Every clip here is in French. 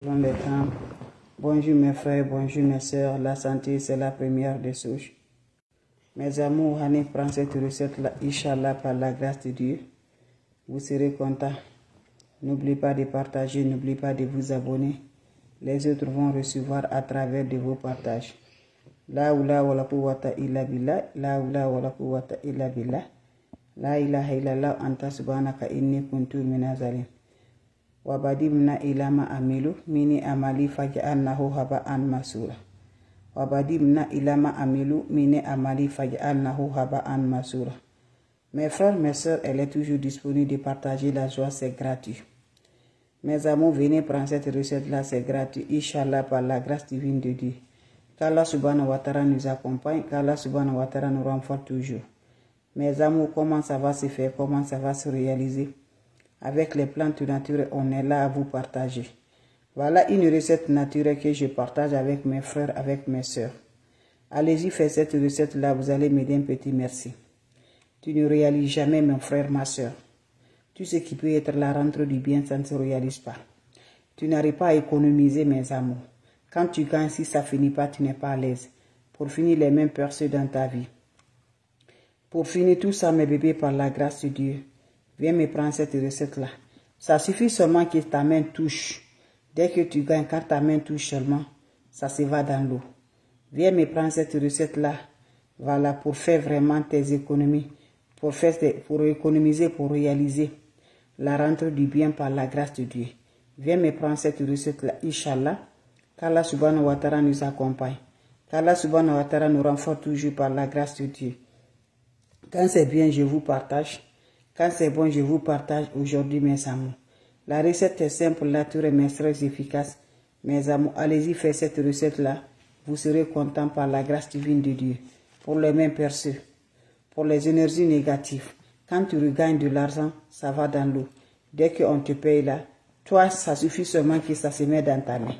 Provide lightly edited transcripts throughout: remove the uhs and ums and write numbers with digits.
Les temps. Bonjour mes frères, bonjour mes sœurs. La santé, c'est la première des choses. Mes amours, Hanif prend cette recette-là, Inch'Allah, par la grâce de Dieu. Vous serez contents. N'oubliez pas de partager, n'oubliez pas de vous abonner. Les autres vont recevoir à travers de vos partages. La oula wa la quwwata illa billah, la oula wa la quwwata illa billah. La ilaha illallah anta subhanaka inni kuntu minaz zalimin. Wabadimna ilama amilu mini amali faj'alnahu haba'an masura. Wabadimna ilama amilu mini amali faj'alnahu haba'an masura. Mes frères, mes sœurs, elle est toujours disponible de partager la joie, c'est gratuit. Mes amours, venez prendre cette recette-là, c'est gratuit, Inch'Allah, par la grâce divine de Dieu. Qu'Allah subhanahu wa ta'ala nous accompagne, qu'Allah subhanahu wa ta'ala nous renforce toujours. Mes amours, comment ça va se faire, comment ça va se réaliser? Avec les plantes naturelles, on est là à vous partager. Voilà une recette naturelle que je partage avec mes frères, avec mes sœurs. Allez-y, faites cette recette-là, vous allez m'aider un petit merci. Tu ne réalises jamais, mon frère, ma sœur. Tout ce qui peut être la rentrée du bien, ça ne se réalise pas. Tu n'arrives pas à économiser, mes amours. Quand tu gagnes, si ça ne finit pas, tu n'es pas à l'aise. Pour finir les mêmes percées dans ta vie. Pour finir tout ça, mes bébés, par la grâce de Dieu, viens me prendre cette recette-là. Ça suffit seulement que ta main touche. Dès que tu gagnes, quand ta main touche seulement, ça se va dans l'eau. Viens me prendre cette recette-là. Voilà, pour faire vraiment tes économies. Pour économiser, pour réaliser la rentrée du bien par la grâce de Dieu. Viens me prendre cette recette-là, Inch'Allah. Qu'Allah subhanahu wa ta'ala nous accompagne. Qu'Allah subhanahu wa ta'ala nous renforce toujours par la grâce de Dieu. Quand c'est bien, je vous partage. Quand c'est bon, je vous partage aujourd'hui, mes amours. La recette est simple, naturelle, mais très efficace. Mes amours, allez-y, faites cette recette-là. Vous serez contents par la grâce divine de Dieu. Pour les mains percées, pour les énergies négatives. Quand tu regagnes de l'argent, ça va dans l'eau. Dès qu'on te paye là, toi, ça suffit seulement que ça se met dans ta main.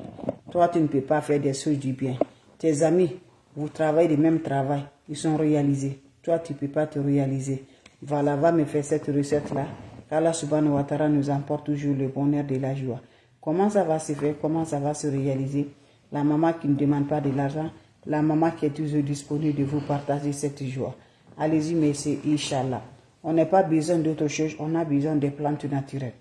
Toi, tu ne peux pas faire des choses du bien. Tes amis, vous travaillez le même travail, ils sont réalisés. Toi, tu ne peux pas te réaliser. Voilà, va me faire cette recette-là. Allah subhanahu wa ta'ala nous emporte toujours le bonheur de la joie. Comment ça va se faire? Comment ça va se réaliser? La maman qui ne demande pas de l'argent, la maman qui est toujours disponible de vous partager cette joie. Allez-y, mais c'est Inch'Allah. On n'a pas besoin d'autre chose, on a besoin des plantes naturelles.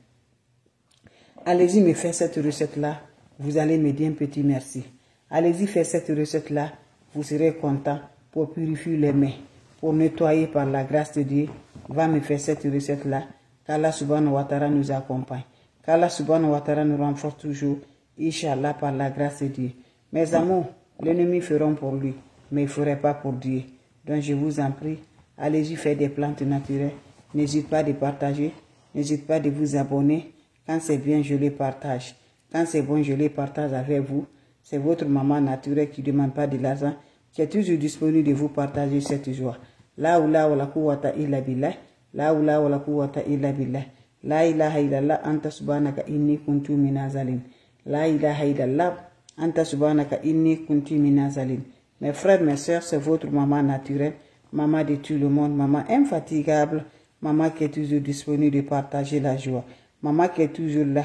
Allez-y, me faire cette recette-là. Vous allez me dire un petit merci. Allez-y, faire cette recette-là. Vous serez content pour purifier les mains. Pour nettoyer par la grâce de Dieu, va me faire cette recette-là. Qu'Allah subhanahu wa ta'ala nous accompagne. Qu'Allah subhanahu wa ta'ala nous renforce toujours. Inch'Allah par la grâce de Dieu. Mes amours, l'ennemi feront pour lui, mais il ne ferait pas pour Dieu. Donc je vous en prie, allez-y faire des plantes naturelles. N'hésitez pas de partager. N'hésitez pas de vous abonner. Quand c'est bien, je les partage. Quand c'est bon, je les partage avec vous. C'est votre maman naturelle qui ne demande pas de l'argent, qui est toujours disponible de vous partager cette joie. La oula wa la quwwata illa billah. La oula wa la quwwata illa billah. La ilaha illallah anta subhanaka inni kuntu minaz zalimin. La ilaha illallah anta subhanaka inni kuntu minaz zalimin. Mes frères, mes sœurs, c'est votre maman naturelle, maman de tout le monde, maman infatigable, maman qui est toujours disponible de partager la joie, maman qui est toujours là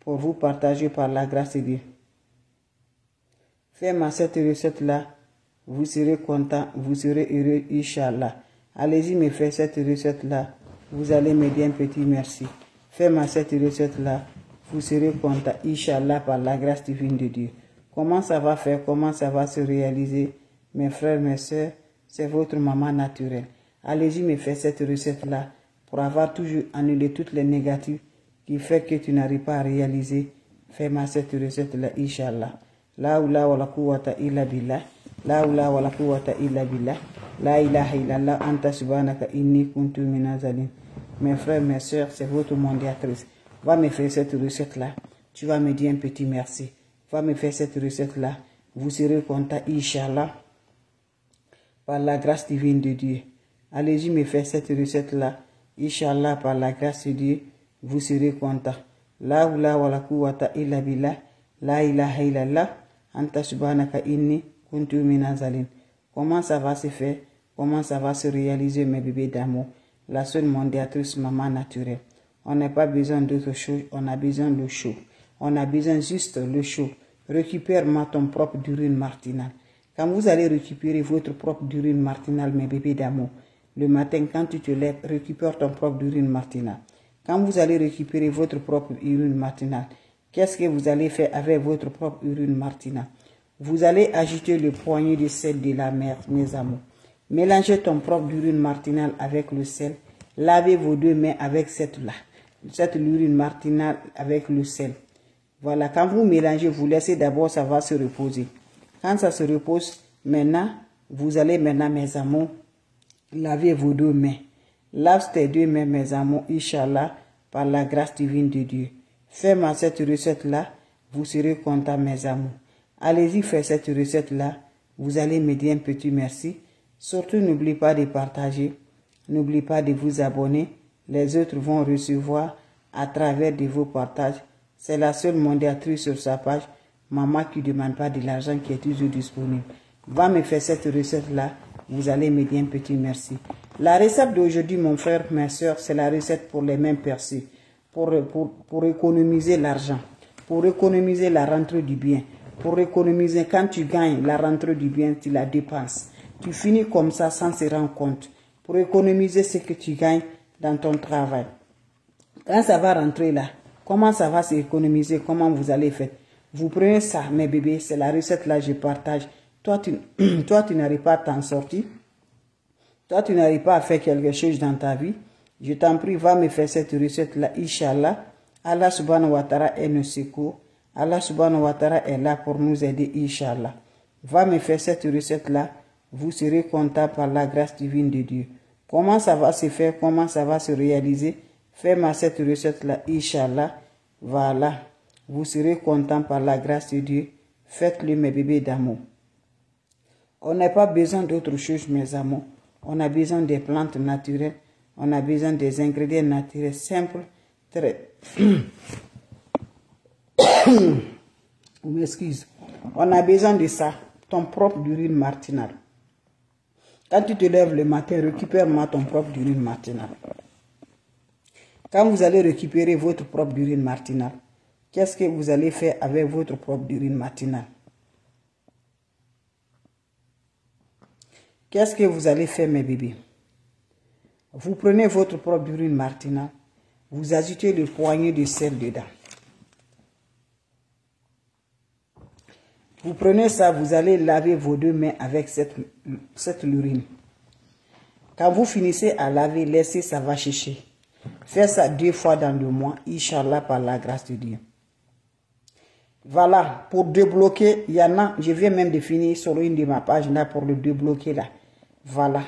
pour vous partager par la grâce de Dieu. Faites-moi cette recette-là. Vous serez content, vous serez heureux, Inch'Allah. Allez-y, me faire cette recette-là. Vous allez me dire un petit merci. Faites-moi cette recette-là. Vous serez content, Inch'Allah, par la grâce divine de Dieu. Comment ça va faire, comment ça va se réaliser? Mes frères, mes sœurs, c'est votre maman naturelle. Allez-y, me faire cette recette-là pour avoir toujours annulé toutes les négatives qui fait que tu n'arrives pas à réaliser. Fais-moi cette recette-là, Inch'Allah. La oula wa la quwwata illa billah. La oula wa la quwwata illa billah. La ilaha illallah anta subhanaka inni kuntu minaz zalimin. Mes frères, mes sœurs, c'est votre mondiatrice. Va me faire cette recette-là. Tu vas me dire un petit merci. Va me faire cette recette-là. Vous serez content, Inch'Allah, par la grâce divine de Dieu. Allez-y, me faire cette recette-là. Inch'Allah, par la grâce de Dieu, vous serez content. La oula wa la quwwata illa billah. La ilaha illallah anta subhanaka inni kuntu minaz zalimin. Comment ça va se faire? Comment ça va se réaliser, mes bébés d'amour? La seule mondiatrice maman naturelle. On n'a pas besoin d'autre chose, on a besoin de chaud. On a besoin juste le chaud. Récupère-moi ton propre d'urine matinale. Quand vous allez récupérer votre propre d'urine matinale, mes bébés d'amour, le matin, quand tu te lèves, récupère ton propre urine matinale. Quand vous allez récupérer votre propre urine matinale, qu'est-ce que vous allez faire avec votre propre urine matinale? Vous allez ajouter le poignet de sel de la mer, mes amours. Mélangez ton propre urine matinale avec le sel. Lavez vos 2 mains avec cette urine matinale avec le sel. Voilà, quand vous mélangez, vous laissez d'abord, ça va se reposer. Quand ça se repose, maintenant, vous allez maintenant, mes amours, laver vos 2 mains. Lave tes 2 mains, mes amours, Inch'Allah, par la grâce divine de Dieu. Fais-moi cette recette-là, vous serez contents, mes amours. Allez-y faire cette recette-là, vous allez me dire un petit merci. Surtout, n'oubliez pas de partager, n'oubliez pas de vous abonner. Les autres vont recevoir à travers de vos partages. C'est la seule modératrice sur sa page, maman qui ne demande pas de l'argent, qui est toujours disponible. Va me faire cette recette-là, vous allez me dire un petit merci. La recette d'aujourd'hui, mon frère, ma soeur, c'est la recette pour les mains percées, pour économiser l'argent, pour économiser la rentrée du bien, pour économiser quand tu gagnes la rentrée du bien, tu la dépenses. Tu finis comme ça sans se rendre compte, pour économiser ce que tu gagnes dans ton travail. Quand ça va rentrer là, comment ça va s'économiser, comment vous allez faire? Vous prenez ça, mes bébés, c'est la recette là, je partage. Toi, tu n'arrives pas à t'en sortir. Toi, tu n'arrives pas à faire quelque chose dans ta vie. Je t'en prie, va me faire cette recette-là, Inch'Allah. Allah subhanahu wa ta'ala est nos secours. Allah subhanahu wa ta'ala est là pour nous aider, Inch'Allah. Va me faire cette recette-là. Vous serez content par la grâce divine de Dieu. Comment ça va se faire, comment ça va se réaliser? Fais-moi cette recette-là, Inch'Allah. Voilà. Vous serez content par la grâce de Dieu. Faites-le, mes bébés d'amour. On n'a pas besoin d'autre chose, mes amours. On a besoin des plantes naturelles. On a besoin des ingrédients naturels simples. Très... On m'excuse. On a besoin de ça. Ton propre urine matinale. Quand tu te lèves le matin, récupère-moi ton propre urine matinale. Quand vous allez récupérer votre propre urine matinale, qu'est-ce que vous allez faire avec votre propre urine matinale? Qu'est-ce que vous allez faire, mes bébés? Vous prenez votre propre urine matinale, vous ajoutez le poignet de sel dedans. Vous prenez ça, vous allez laver vos 2 mains avec cette urine. Quand vous finissez à laver, laissez ça va sécher. Faites ça 2 fois dans le mois, Inch'Allah, par la grâce de Dieu. Voilà, pour débloquer, il y en a, je viens même de finir sur une de ma page là pour le débloquer là. Voilà,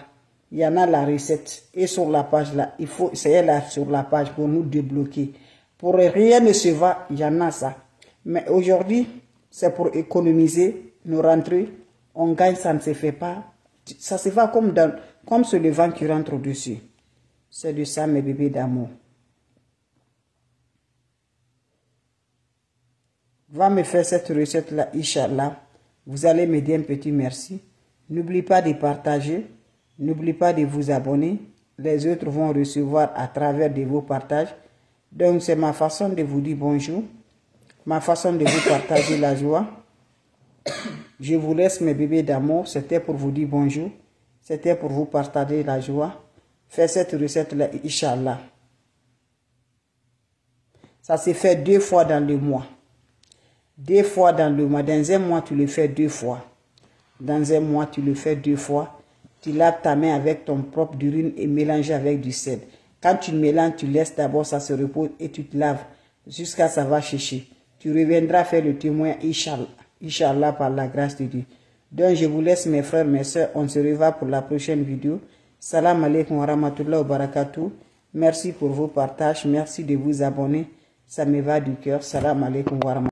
il y en a la recette. Et sur la page là, il faut essayer là sur la page pour nous débloquer. Pour rien ne se va, il y en a ça. Mais aujourd'hui, c'est pour économiser nos rentrées. On gagne, ça ne se fait pas. Ça se fait comme sur le vent qui rentre au-dessus. C'est de ça, mes bébés d'amour. Va me faire cette recette-là, Inch'Allah. Vous allez me dire un petit merci. N'oubliez pas de partager. N'oubliez pas de vous abonner. Les autres vont recevoir à travers de vos partages. Donc, c'est ma façon de vous dire bonjour. Ma façon de vous partager la joie. Je vous laisse, mes bébés d'amour. C'était pour vous dire bonjour. C'était pour vous partager la joie. Faites cette recette-là, Inch'Allah. Ça se fait 2 fois dans le mois. 2 fois dans le mois. Dans un mois, tu le fais 2 fois. Dans un mois, tu le fais 2 fois. Tu laves ta main avec ton propre urine et mélanges avec du sel. Quand tu mélanges, tu laisses d'abord ça se repose et tu te laves jusqu'à ça va sécher. Tu reviendras faire le témoin, Inch'Allah. Inch'Allah, par la grâce de Dieu. Donc, je vous laisse, mes frères, mes soeurs. On se revoit pour la prochaine vidéo. Salam alaikum wa rahmatullahi wa barakatuh. Merci pour vos partages. Merci de vous abonner. Ça me va du cœur. Salam alaikum wa rahmatullahi.